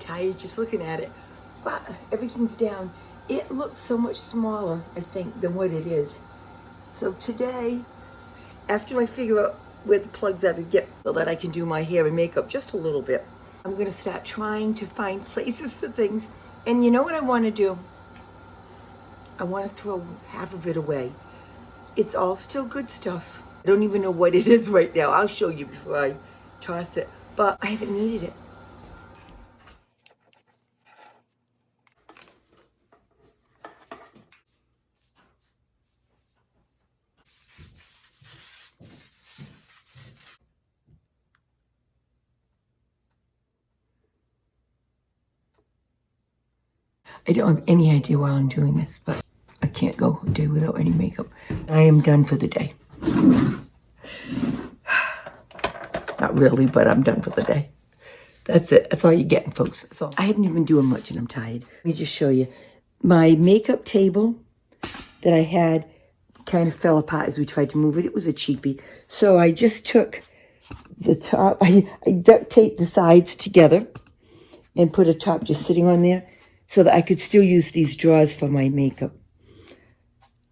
tired just looking at it. But everything's down. It looks so much smaller, I think, than what it is. So today, after I figure out where the plugs are to get so that I can do my hair and makeup just a little bit, I'm gonna start trying to find places for things. And you know what I wanna do? I wanna throw half of it away. It's all still good stuff. I don't even know what it is right now. I'll show you before I toss it, but I haven't needed it. I don't have any idea why I'm doing this, but I can't go a day without any makeup. I am done for the day. Not really, but I'm done for the day. That's it. That's all you're getting, folks. That's all. I haven't even been doing much and I'm tired. Let me just show you. My makeup table that I had kind of fell apart as we tried to move it. It was a cheapie. So I just took the top, I duct taped the sides together and put a top just sitting on there so that I could still use these drawers for my makeup.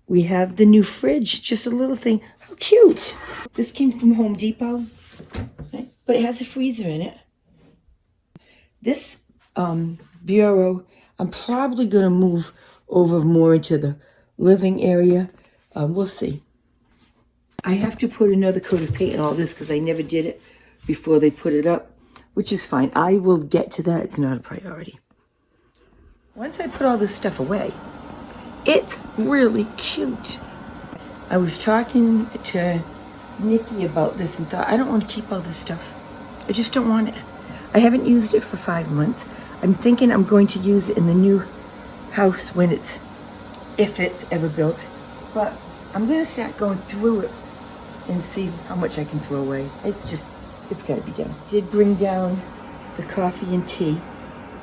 We have the new fridge, just a little thing. How cute. This came from Home Depot, but it has a freezer in it. This bureau, I'm probably going to move over more into the living area. We'll see. I have to put another coat of paint on all this because I never did it before they put it up, which is fine. I will get to that. It's not a priority. Once I put all this stuff away, it's really cute. I was talking to Nikki about this and thought, I don't want to keep all this stuff. I just don't want it. I haven't used it for 5 months. I'm thinking I'm going to use it in the new house when if it's ever built. But I'm going to start going through it and see how much I can throw away. It's got to be done. Did bring down the coffee and tea.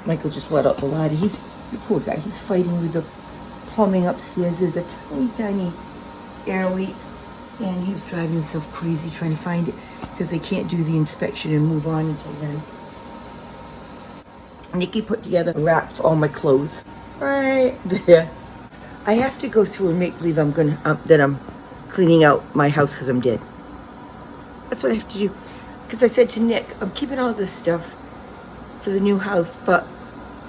Michael just let out the ladder. He's the poor guy. He's fighting with the plumbing upstairs. There's a tiny, tiny air leak, and he's driving himself crazy trying to find it because they can't do the inspection and move on until then. Nikki put together a rack for all my clothes right there. I have to go through and make believe that I'm cleaning out my house because I'm dead. That's what I have to do. Because I said to Nick, I'm keeping all this stuff for the new house, but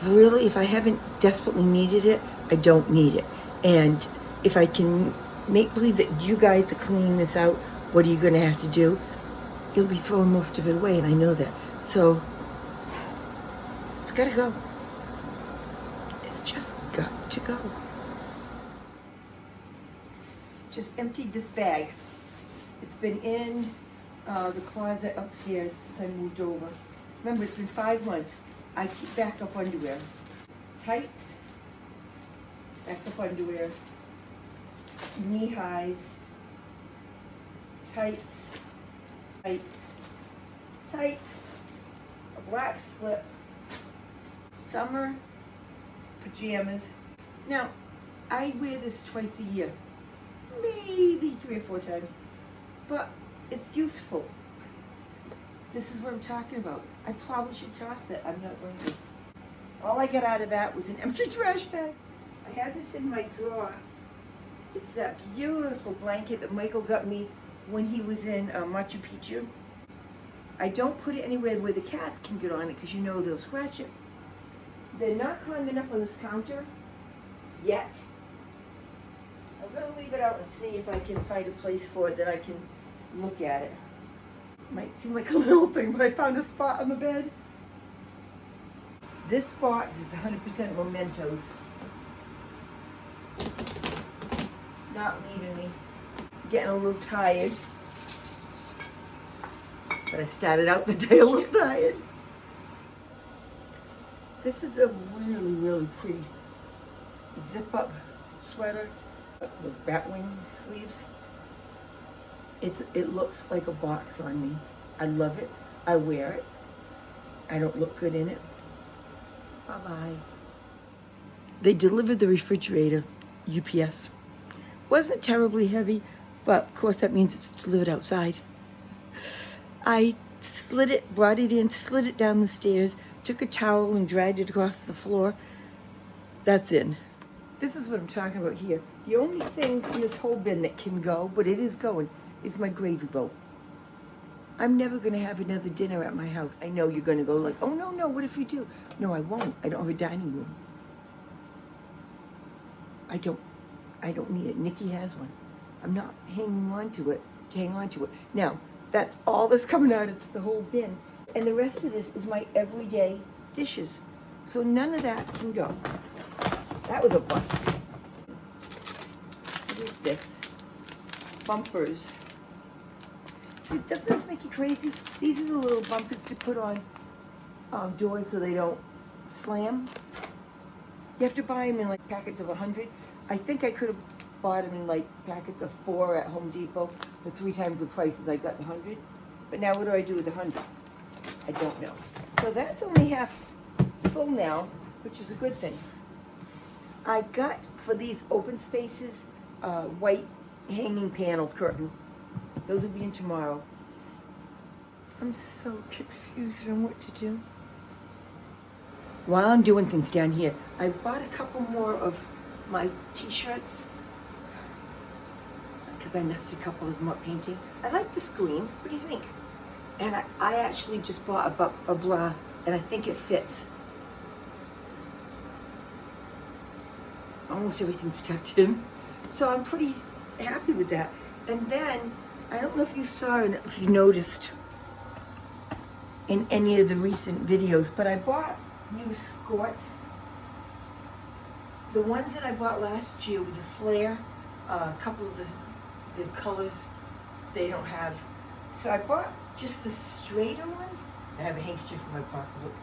really, if I haven't desperately needed it, I don't need it. And if I can make believe that you guys are cleaning this out, what are you going to have to do? You'll be throwing most of it away, and I know that. So, it's got to go. It's just got to go. Just emptied this bag. It's been in the closet upstairs since I moved over. Remember, it's been 5 months. I keep backup underwear. Tights, backup underwear, knee highs, tights, a black slip, summer pajamas. Now, I wear this twice a year, maybe 3 or 4 times, but it's useful. This is what I'm talking about. I probably should toss it. I'm not going to. All I got out of that was an empty trash bag. I had this in my drawer. It's that beautiful blanket that Michael got me when he was in Machu Picchu. I don't put it anywhere where the cats can get on it because you know they'll scratch it. They're not climbing up on this counter yet. I'm going to leave it out and see if I can find a place for it that I can look at it. Might seem like a little thing, but I found a spot on the bed. This box is 100% mementos. It's not leaving me. I'm getting a little tired. But I started out the day a little tired. This is a really, really pretty zip-up sweater with batwing sleeves. It looks like a box on me. I love it. I wear it. I don't look good in it. Bye-bye. They delivered the refrigerator, UPS. Wasn't terribly heavy, but of course that means it's delivered outside. I slid it, brought it in, slid it down the stairs, took a towel and dragged it across the floor. That's in. This is what I'm talking about here. The only thing in this whole bin that can go, but it is going, is my gravy boat. I'm never going to have another dinner at my house. I know you're going to go like, oh, no, what if you do? No, I won't. I don't have a dining room. I don't need it. Nikki has one. I'm not hanging on to it to hang on to it. Now, that's all that's coming out of the whole bin. And the rest of this is my everyday dishes. So none of that can go. That was a bust. What is this? Bumpers. See, doesn't this make you crazy? These are the little bumpers to put on doors so they don't slam. You have to buy them in like packets of 100. I think I could have bought them in like packets of 4 at Home Depot for 3 times the price as I got the 100. But now what do I do with the 100? I don't know. So that's only half full now, which is a good thing. I got, for these open spaces, white hanging panel curtain. Those will be in tomorrow. I'm so confused on what to do. While I'm doing things down here, I bought a couple more of my t-shirts because I messed a couple of them up painting. I like this green. What do you think? And I actually just bought a bra, and I think it fits. Almost everything's tucked in. So I'm pretty happy with that. And then, I don't know if you saw, if you noticed in any of the recent videos, but I bought new skirts. The ones that I bought last year with the flare, a couple of the colors they don't have. So I bought just the straighter ones. I have a handkerchief in my pocketbook.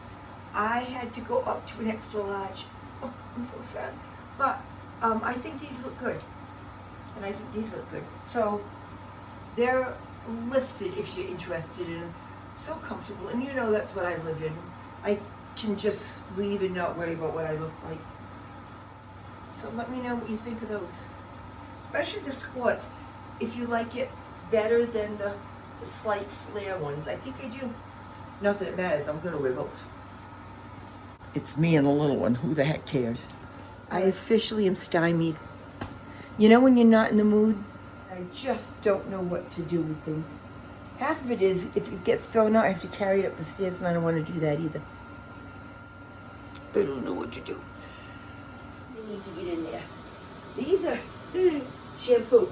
I had to go up to an extra large. Oh, I'm so sad. But I think these look good. And I think these look good. So they're listed if you're interested in them. So comfortable. And you know that's what I live in. I can just leave and not worry about what I look like. So let me know what you think of those. Especially the squats. If you like it better than the slight flare ones. I think I do. Not that it matters. I'm going to wear both. It's me and the little one. Who the heck cares? I officially am stymied. You know when you're not in the mood? I just don't know what to do with things. Half of it is, if it gets thrown out, I have to carry it up the stairs, and I don't want to do that either. I don't know what to do. I need to get in there. These are shampoo.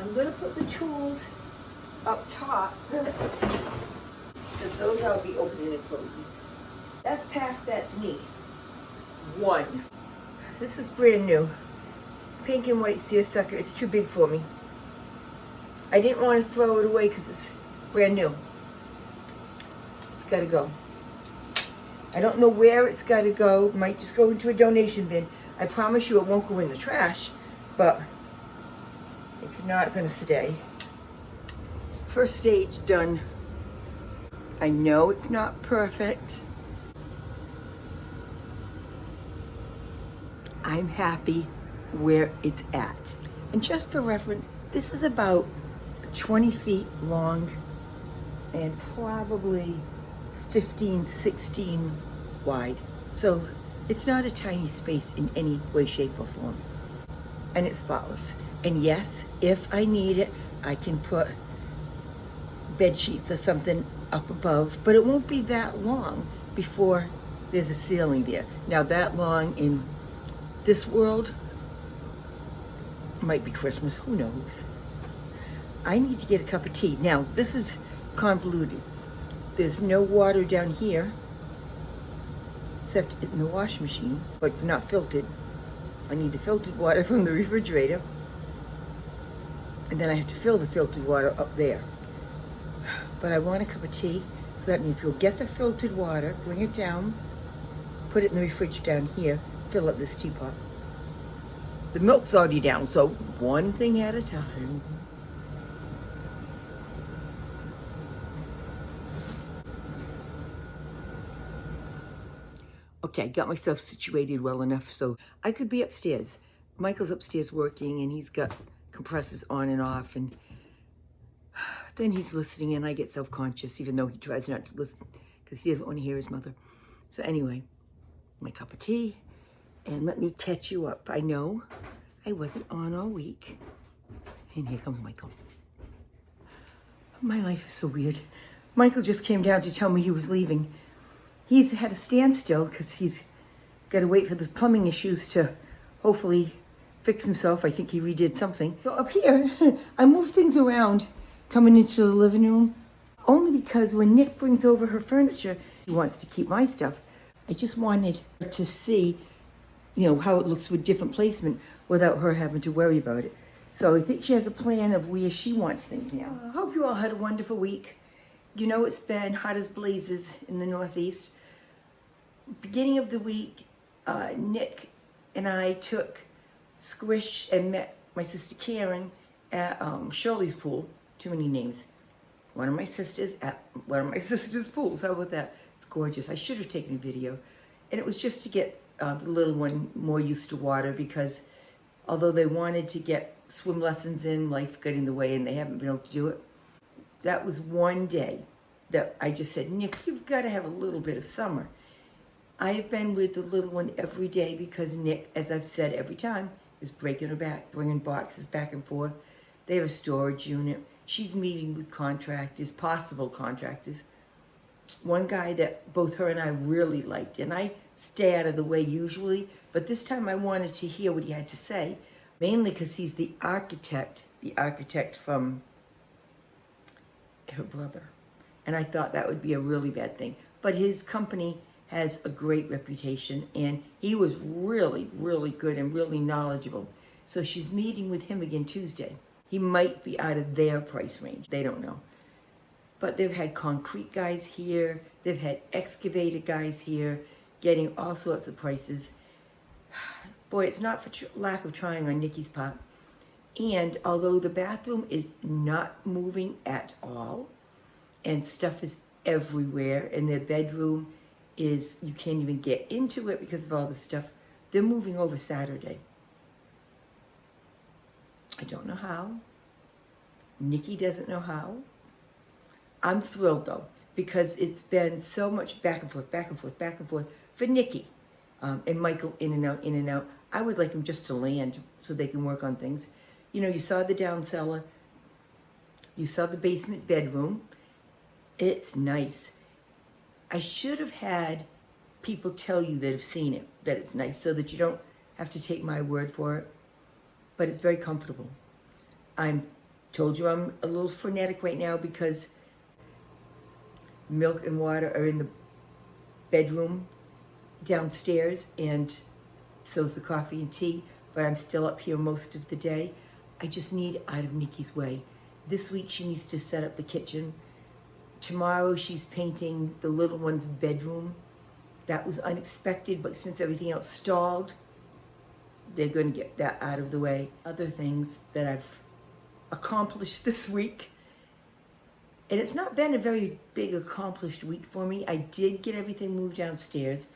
I'm going to put the tools up top, because those I'll be opening and closing. That's packed, that's neat. 1. This is brand new. Pink and white seersucker. It's too big for me. I didn't want to throw it away because it's brand new. It's got to go. I don't know where it's got to go. It might just go into a donation bin. I promise you it won't go in the trash, but it's not going to stay. First stage done. I know it's not perfect. I'm happy where it's at. And just for reference, this is about 20 feet long and probably 15, 16 wide. So it's not a tiny space in any way, shape, or form. And it's spotless. And yes, if I need it, I can put bed sheets or something up above, but it won't be that long before there's a ceiling there. Now that long in this world might be Christmas, who knows? I need to get a cup of tea. Now, this is convoluted. There's no water down here, except in the wash machine, but it's not filtered. I need the filtered water from the refrigerator, and then I have to fill the filtered water up there. But I want a cup of tea, so that means go get the filtered water, bring it down, put it in the fridge down here, fill up this teapot. The milk's already down, so one thing at a time. Okay, I got myself situated well enough so I could be upstairs. Michael's upstairs working, and he's got compressors on and off, and then he's listening, and I get self-conscious, even though he tries not to listen, because he doesn't want to hear his mother. So anyway, my cup of tea, and let me catch you up. I know I wasn't on all week, and here comes Michael. My life is so weird. Michael just came down to tell me he was leaving. He's had a standstill because he's got to wait for the plumbing issues to hopefully fix himself. I think he redid something. So up here, I moved things around coming into the living room, only because when Nick brings over her furniture, he wants to keep my stuff. I just wanted to see, how it looks with different placement without her having to worry about it. So I think she has a plan of where she wants things now. I hope you all had a wonderful week. It's been hot as blazes in the Northeast. Beginning of the week, Nick and I took Squish and met my sister Karen at Shirley's pool. Too many names. One of my sisters at one of my sister's pools. How about that? It's gorgeous. I should have taken a video. And it was just to get the little one more used to water, because although they wanted to get swim lessons in, life got in the way and they haven't been able to do it. That was one day that I just said, Nick, you've got to have a little bit of summer. I have been with the little one every day because Nick, as I've said every time, is breaking her back, bringing boxes back and forth. They have a storage unit. She's meeting with contractors, possible contractors. One guy that both her and I really liked, and I stay out of the way usually, but this time I wanted to hear what he had to say, mainly because he's the architect from her brother. And I thought that would be a really bad thing. But his company has a great reputation, and he was really, really good and really knowledgeable. So she's meeting with him again Tuesday. He might be out of their price range. They don't know. But they've had concrete guys here. They've had excavator guys here, getting all sorts of prices. Boy, it's not for lack of trying on Nikki's part. And although the bathroom is not moving at all, and stuff is everywhere, and their bedroom is, you can't even get into it because of all the stuff, they're moving over Saturday. I don't know how. Nikki doesn't know how. I'm thrilled though, because it's been so much back and forth, back and forth, back and forth for Nikki and Michael, in and out, in and out. I would like them just to land so they can work on things. You saw the down cellar. You saw the basement bedroom. It's nice. I should have had people tell you that have seen it, that it's nice, so that you don't have to take my word for it. But it's very comfortable. Told you I'm a little frenetic right now because milk and water are in the bedroom downstairs, and so's the coffee and tea, but I'm still up here most of the day. I just need out of Nikki's way. This week she needs to set up the kitchen. Tomorrow she's painting the little one's bedroom. That was unexpected, but since everything else stalled, they're going to get that out of the way. Other things that I've accomplished this week, and it's not been a very big accomplished week for me. I did get everything moved downstairs.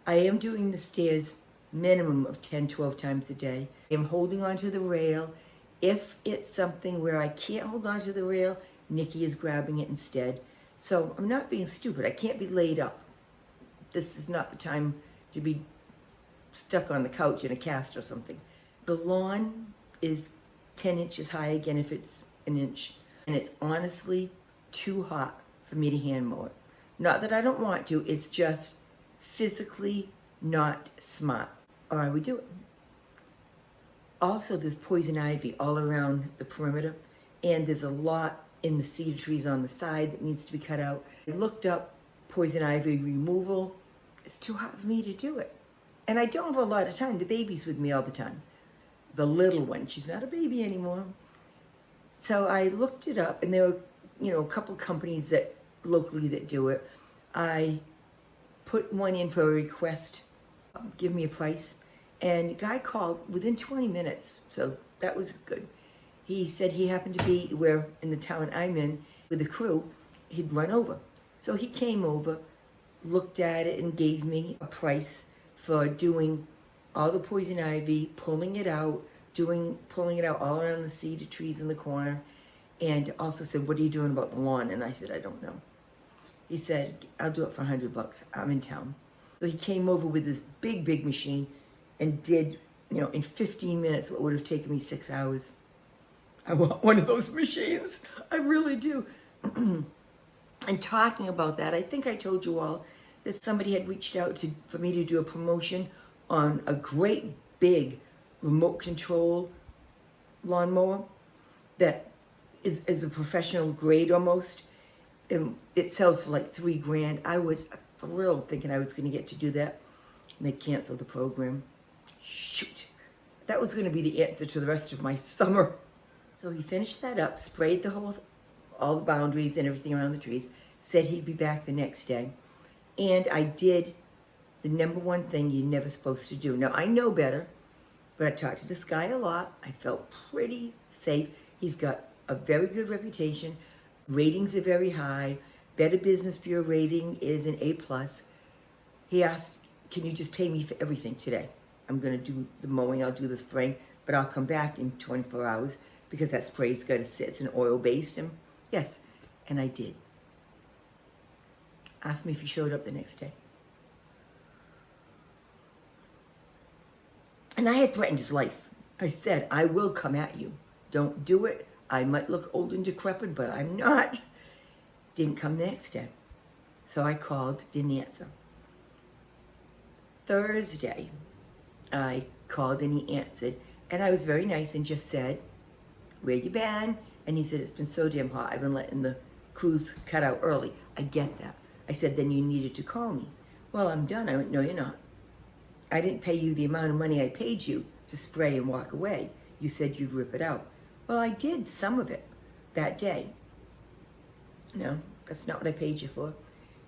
I am doing the stairs minimum of 10, 12 times a day. I am holding onto the rail. If it's something where I can't hold onto the rail, Nikki is grabbing it instead. So I'm not being stupid. I can't be laid up. This is not the time to be stuck on the couch in a cast or something. The lawn is 10 inches high again if it's an inch. And it's honestly too hot for me to hand mow it. Not that I don't want to, it's just physically not smart. Or I would do it. Also, there's poison ivy all around the perimeter, and there's a lot in the cedar trees on the side that needs to be cut out. I looked up poison ivy removal. It's too hot for me to do it. And I don't have a lot of time. The baby's with me all the time. The little one, she's not a baby anymore. So I looked it up, and there were, a couple companies that locally that do it. I put one in for a request, give me a price, and a guy called within 20 minutes, so that was good. He said he happened to be where in the town I'm in with the crew, he'd run over. So he came over, looked at it, and gave me a price for doing all the poison ivy, pulling it out all around the cedar trees in the corner, and also said, what are you doing about the lawn? And I said, I don't know. He said, I'll do it for $100. I'm in town. So he came over with this big machine and did, in 15 minutes what would have taken me 6 hours. I want one of those machines. I really do. And talking about that, I think I told you all that somebody had reached out for me to do a promotion on a great big remote control lawnmower that is a professional grade almost. And it sells for like $3,000. I was thrilled thinking I was going to get to do that. And they canceled the program. Shoot. That was going to be the answer to the rest of my summer. So he finished that up, sprayed all the boundaries and everything around the trees, said he'd be back the next day. And I did the number one thing you're never supposed to do. Now, I know better, but I talked to this guy a lot. I felt pretty safe. He's got a very good reputation. Ratings are very high. Better Business Bureau rating is an A+. He asked, can you just pay me for everything today? I'm going to do the mowing, I'll do the spraying, but I'll come back in 24 hours because that spray's got to sit. It's an oil-based. And yes, and I did. Asked me if he showed up the next day. And I had threatened his life. I said, I will come at you. Don't do it. I might look old and decrepit, but I'm not. Didn't come the next day. So I called, didn't answer. Thursday, I called and he answered. And I was very nice and just said, where you been? And he said, it's been so damn hot. I've been letting the crews cut out early. I get that. I said, then you needed to call me. Well, I'm done. I went, no, you're not. I didn't pay you the amount of money I paid you to spray and walk away. You said you'd rip it out. Well, I did some of it that day. No, that's not what I paid you for.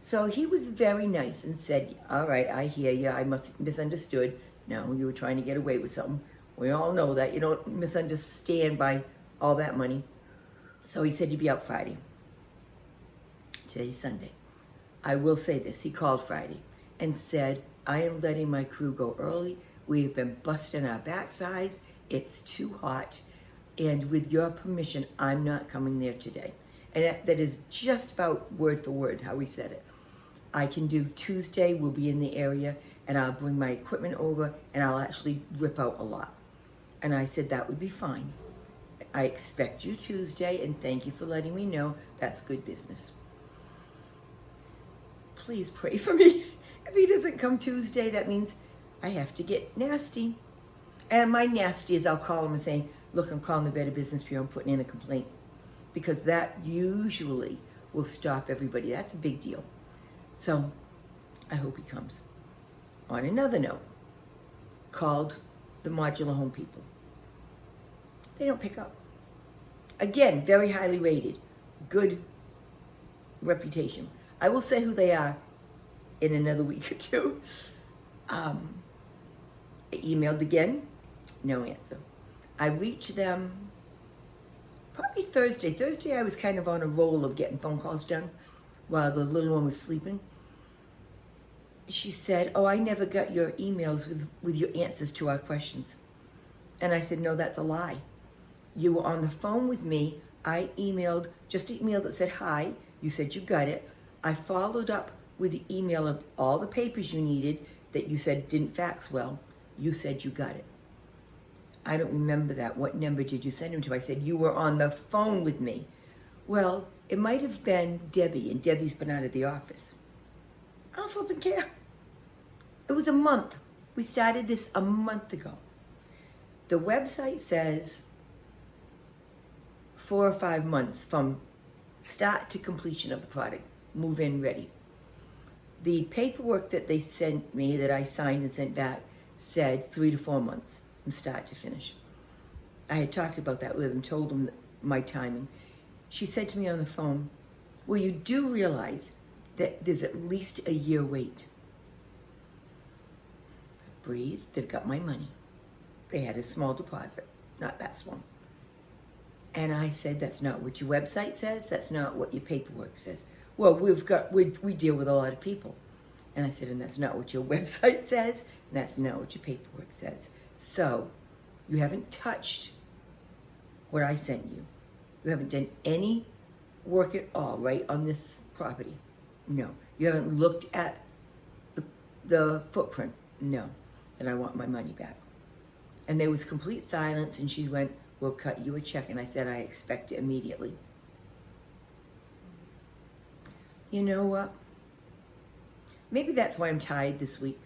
So he was very nice and said, all right, I hear you. I must have misunderstood. No, you were trying to get away with something. We all know that. You don't misunderstand by all that money. So he said he'd be out Friday. Today's Sunday. I will say this. He called Friday and said, I am letting my crew go early. We've been busting our backsides. It's too hot. And with your permission, I'm not coming there today. And that is just about word for word how we said it. I can do Tuesday. We'll be in the area and I'll bring my equipment over and I'll actually rip out a lot. And I said that would be fine. I expect you Tuesday and thank you for letting me know. That's good business. Please pray for me. If he doesn't come Tuesday, that means I have to get nasty. And my nasty is I'll call him and say, look, I'm calling the Better Business Bureau. I'm putting in a complaint. Because that usually will stop everybody. That's a big deal. So I hope he comes. On another note, called the modular home people. They don't pick up. Again, very highly rated. Good reputation. I will say who they are in another week or two. I emailed again, no answer. I reached them probably Thursday. Thursday I was kind of on a roll of getting phone calls done while the little one was sleeping. She said, oh, I never got your emails with your answers to our questions. And I said, no, that's a lie. You were on the phone with me. I emailed, just an email that said hi. You said you got it. I followed up with the email of all the papers you needed that you said didn't fax well. You said you got it. I don't remember that. What number did you send them to? I said, you were on the phone with me. Well, it might have been Debbie, and Debbie's been out of the office. I don't flipping care. It was a month. We started this a month ago. The website says 4 or 5 months from start to completion of the product. Move in ready. The paperwork that they sent me that I signed and sent back said 3 to 4 months from start to finish. I had talked about that with them, told them my timing. She said to me on the phone, well, you do realize that there's at least a year wait. Breathe, they've got my money. They had a small deposit, not that small. And I said, that's not what your website says. That's not what your paperwork says. Well, we deal with a lot of people. And I said, and that's not what your website says. And that's not what your paperwork says. So you haven't touched what I sent you. You haven't done any work at all, right, on this property. No. You haven't looked at the footprint? No. Then I want my money back. And there was complete silence, and she went, we'll cut you a check. And I said, I expect it immediately. You know what? Maybe that's why I'm tired this week.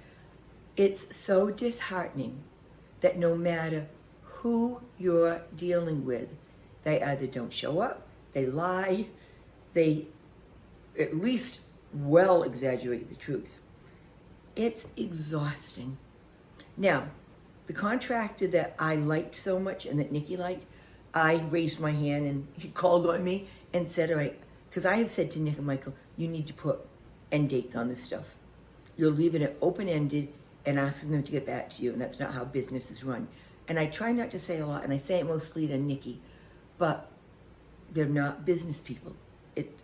It's so disheartening that no matter who you're dealing with, they either don't show up, they lie, they at least well exaggerate the truth. It's exhausting. Now, the contractor that I liked so much and that Nikki liked, I raised my hand and he called on me and said, all right, because I have said to Nick and Michael, you need to put end dates on this stuff. You're leaving it open-ended and asking them to get back to you, and that's not how business is run. And I try not to say a lot, and I say it mostly to Nikki, but they're not business people.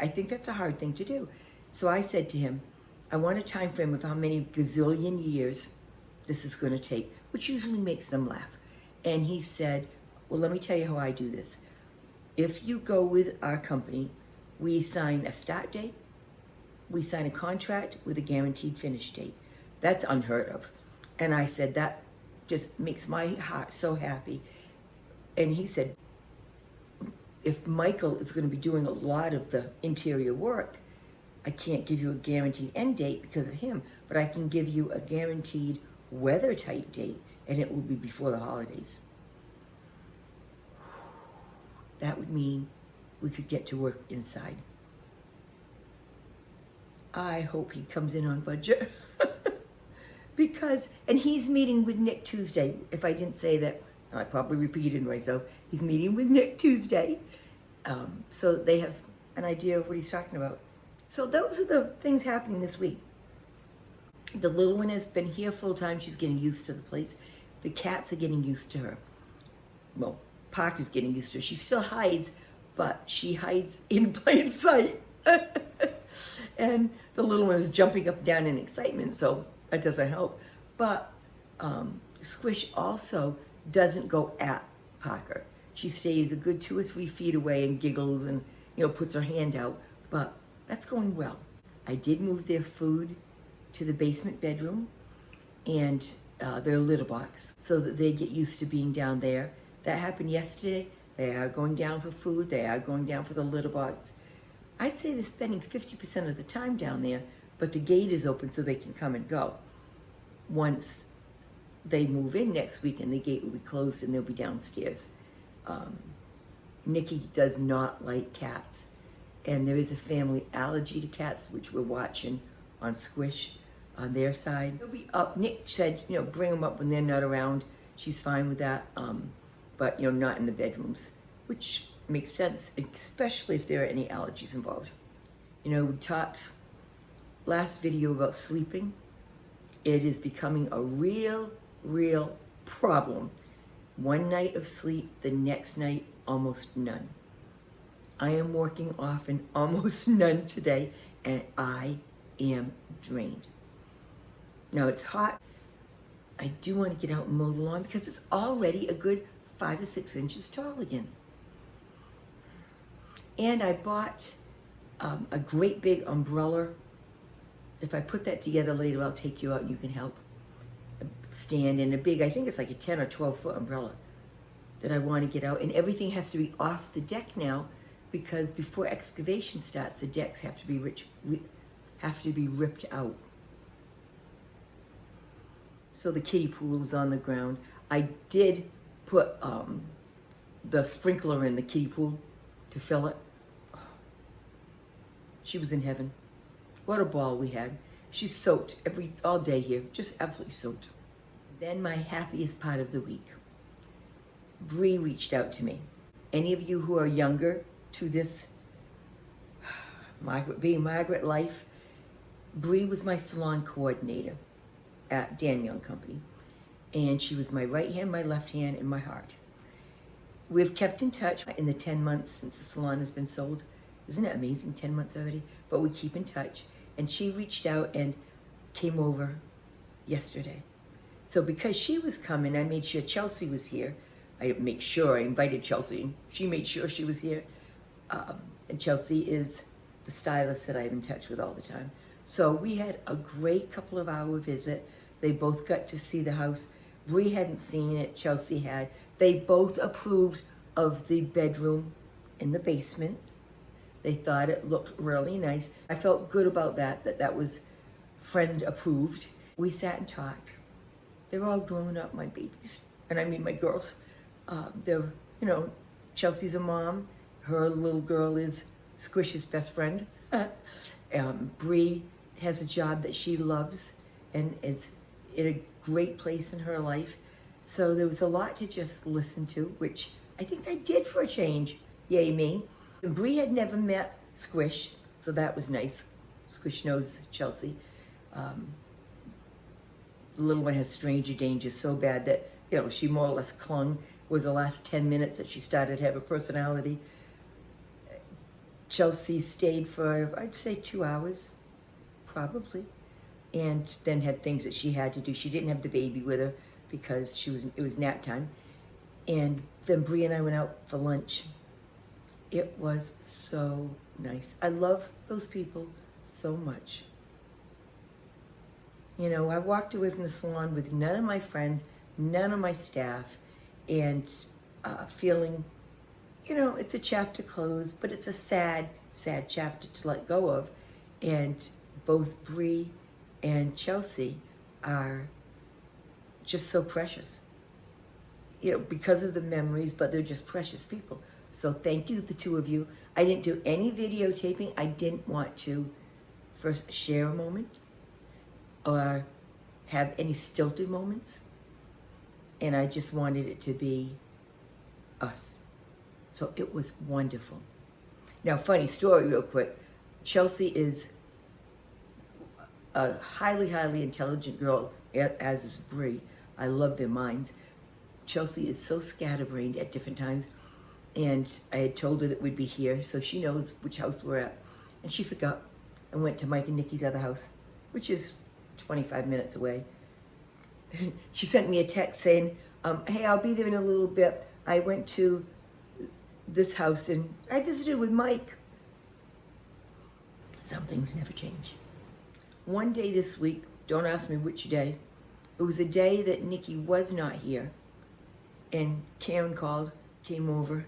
I think that's a hard thing to do. So I said to him, I want a time frame of how many gazillion years this is going to take, which usually makes them laugh. And he said, well, let me tell you how I do this. If you go with our company, we sign a start date, we sign a contract with a guaranteed finish date. That's unheard of. And I said, that just makes my heart so happy. And he said, if Michael is going to be doing a lot of the interior work, I can't give you a guaranteed end date because of him, but I can give you a guaranteed weather type date, and it will be before the holidays. That would mean we could get to work inside. I hope he comes in on budget. And he's meeting with Nick Tuesday. If I didn't say that, I probably repeated myself. He's meeting with Nick Tuesday. So they have an idea of what he's talking about. So those are the things happening this week. The little one has been here full time. She's getting used to the place. The cats are getting used to her. Well, Parker's getting used to her. She still hides, but she hides in plain sight. And the little one is jumping up and down in excitement, so that doesn't help. But Squish also doesn't go at Parker. She stays a good 2 or 3 feet away and giggles and, puts her hand out. But that's going well. I did move their food to the basement bedroom and their litter box so that they get used to being down there. That happened yesterday. They are going down for food. They are going down for the litter box. I'd say they're spending 50% of the time down there, but the gate is open so they can come and go. Once they move in next week and the gate will be closed and they'll be downstairs. Nikki does not like cats, and there is a family allergy to cats, which we're watching on Squish on their side. They'll be up. Nick said, bring them up when they're not around. She's fine with that, but not in the bedrooms, which makes sense, especially if there are any allergies involved. We talked last video about sleeping. It is becoming a real problem. One night of sleep, the next night, almost none. I am working off an almost none today, and I am drained. Now it's hot. I do want to get out and mow the lawn because it's already a good 5 or 6 inches tall again. And I bought a great big umbrella. If I put that together later, I'll take you out and you can help. A stand and a big, I think it's like a 10 or 12 foot umbrella that I want to get out. And everything has to be off the deck now because before excavation starts, the decks have to be ripped out. So the kiddie pool is on the ground. I did put the sprinkler in the kiddie pool to fill it. She was in heaven. What a ball we had. She's soaked all day here, just absolutely soaked. Then my happiest part of the week. Bree reached out to me. Any of you who are younger to this Margaret life, Bree was my salon coordinator at Daniel & Company. And she was my right hand, my left hand, and my heart. We've kept in touch in the 10 months since the salon has been sold. Isn't it amazing, 10 months already? But we keep in touch. And she reached out and came over yesterday. So because she was coming, I made sure Chelsea was here. I invited Chelsea, and she made sure she was here. And Chelsea is the the stylist that I'm in touch with all the time. So we had a great couple of hour visit. They both got to see the house. Bree hadn't seen it, Chelsea had. They both approved of the bedroom in the basement. They thought it looked really nice. I felt good about that was friend approved. We sat and talked. They're all grown up, my babies. And I mean my girls. They're, Chelsea's a mom. Her little girl is Squish's best friend. Bree has a job that she loves and is in a great place in her life. So there was a lot to just listen to, which I think I did for a change. Yay me. And Bree had never met Squish, so that was nice. Squish knows Chelsea. The little one has stranger danger so bad that, she more or less clung. It was the last 10 minutes that she started to have a personality. Chelsea stayed for, I'd say 2 hours, probably. And then had things that she had to do. She didn't have the baby with her because it was nap time. And then Bree and I went out for lunch. It was so nice. I love those people so much. I walked away from the salon with none of my friends, none of my staff, and feeling, it's a chapter closed, but it's a sad, sad chapter to let go of. And both Bree and Chelsea are just so precious, because of the memories, but they're just precious people. So thank you, the two of you. I didn't do any videotaping. I didn't want to first share a moment or have any stilted moments. And I just wanted it to be us. So it was wonderful. Now, funny story real quick. Chelsea is a highly, highly intelligent girl, as is Bree. I love their minds. Chelsea is so scatterbrained at different times. And I had told her that we'd be here, so she knows which house we're at. And she forgot and went to Mike and Nikki's other house, which is 25 minutes away. She sent me a text saying, hey, I'll be there in a little bit. I went to this house and I visited with Mike. Some things never change. One day this week, don't ask me which day, it was a day that Nikki was not here. And Karen came over.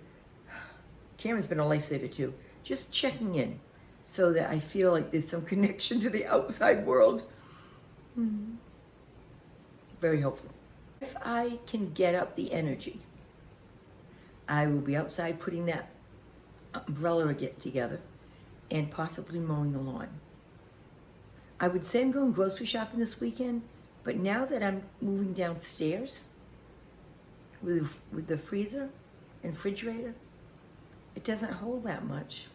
Karen's been a lifesaver too. Just checking in so that I feel like there's some connection to the outside world. Very helpful. If I can get up the energy, I will be outside putting that umbrella together and possibly mowing the lawn. I would say I'm going grocery shopping this weekend, but now that I'm moving downstairs with the freezer and refrigerator, it doesn't hold that much.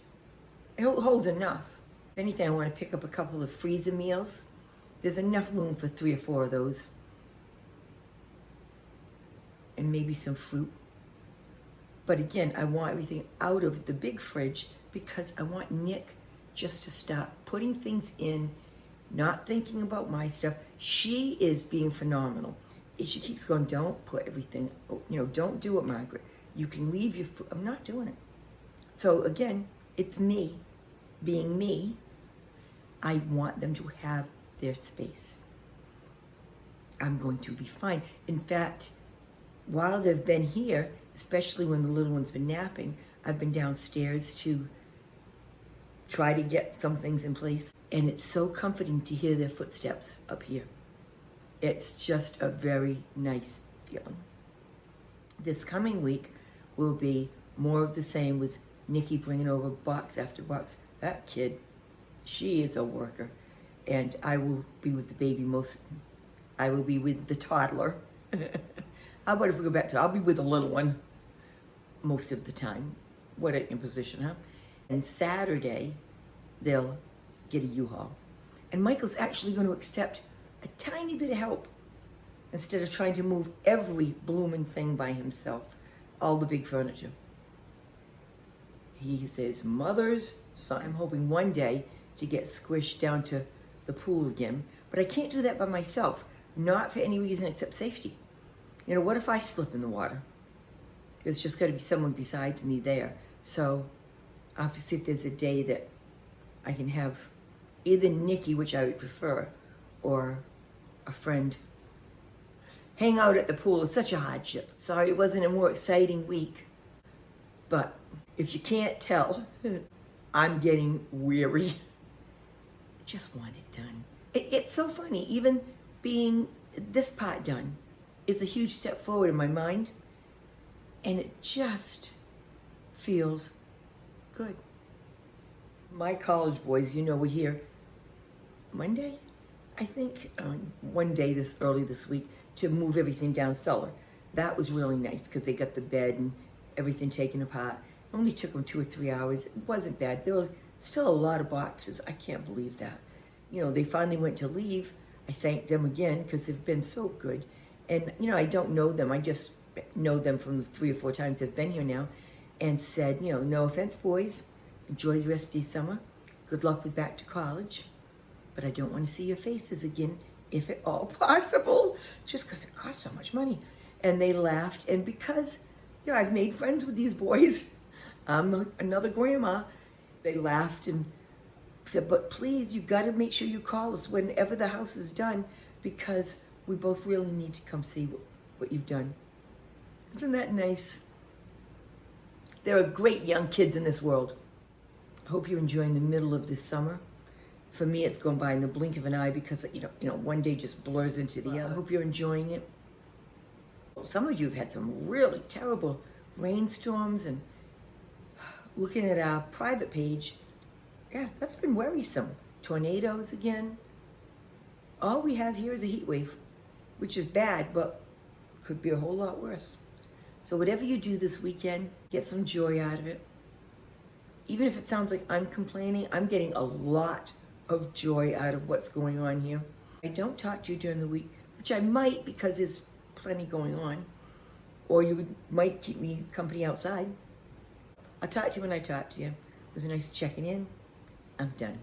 It holds enough. If anything, I want to pick up a couple of freezer meals. There's enough room for 3 or 4 of those. And maybe some fruit. But again, I want everything out of the big fridge because I want Nick just to stop putting things in, not thinking about my stuff. She is being phenomenal. She keeps going, don't put everything, don't do it, Margaret. You can leave your food. I'm not doing it. So again, it's me being me. I want them to have their space. I'm going to be fine. In fact, while they've been here, especially when the little one's been napping, I've been downstairs to try to get some things in place. And it's so comforting to hear their footsteps up here. It's just a very nice feeling. This coming week will be more of the same with Nikki bringing over box after box. That kid, she is a worker. And I will be with the baby I will be with the toddler. How about if we go back to, I'll be with the little one most of the time. What an imposition, huh? And Saturday, they'll get a U-Haul. And Michael's actually going to accept a tiny bit of help instead of trying to move every blooming thing by himself, all the big furniture. He says, Mother's son. I'm hoping one day to get squished down to the pool again, but I can't do that by myself, not for any reason except safety. What if I slip in the water? There's just got to be someone besides me there. So I'll have to see if there's a day that I can have either Nikki, which I would prefer, or a friend hang out at the pool. Is such a hardship. Sorry it wasn't a more exciting week, but if you can't tell, I'm getting weary. I just want it done. It's so funny, even being this part done is a huge step forward in my mind, and it just feels good. My college boys, were here Monday, I think, one day early this week to move everything down cellar. That was really nice because they got the bed and everything taken apart. It only took them 2 or 3 hours. It wasn't bad. There were still a lot of boxes. I can't believe that. They finally went to leave. I thanked them again because they've been so good. And, I don't know them. I just know them from the 3 or 4 times they've been here now, and said, no offense, boys. Enjoy the rest of the summer. Good luck with back to college. But I don't want to see your faces again, if at all possible, just because it costs so much money. And they laughed. And because, I've made friends with these boys, I'm another grandma, they laughed and said, but please, you got to make sure you call us whenever the house is done, because we both really need to come see what you've done. Isn't that nice? There are great young kids in this world. I hope you're enjoying the middle of this summer. For me, it's gone by in the blink of an eye because, one day just blurs into the other. I hope you're enjoying it. Some of you have had some really terrible rainstorms, and looking at our private page, yeah, that's been worrisome. Tornadoes again. All we have here is a heat wave, which is bad, but could be a whole lot worse. So whatever you do this weekend, get some joy out of it. Even if it sounds like I'm complaining, I'm getting a lot of joy out of what's going on here. I don't talk to you during the week, which I might because there's plenty going on, or you might keep me company outside. I'll talk to you when I talk to you. It was nice checking in. I'm done.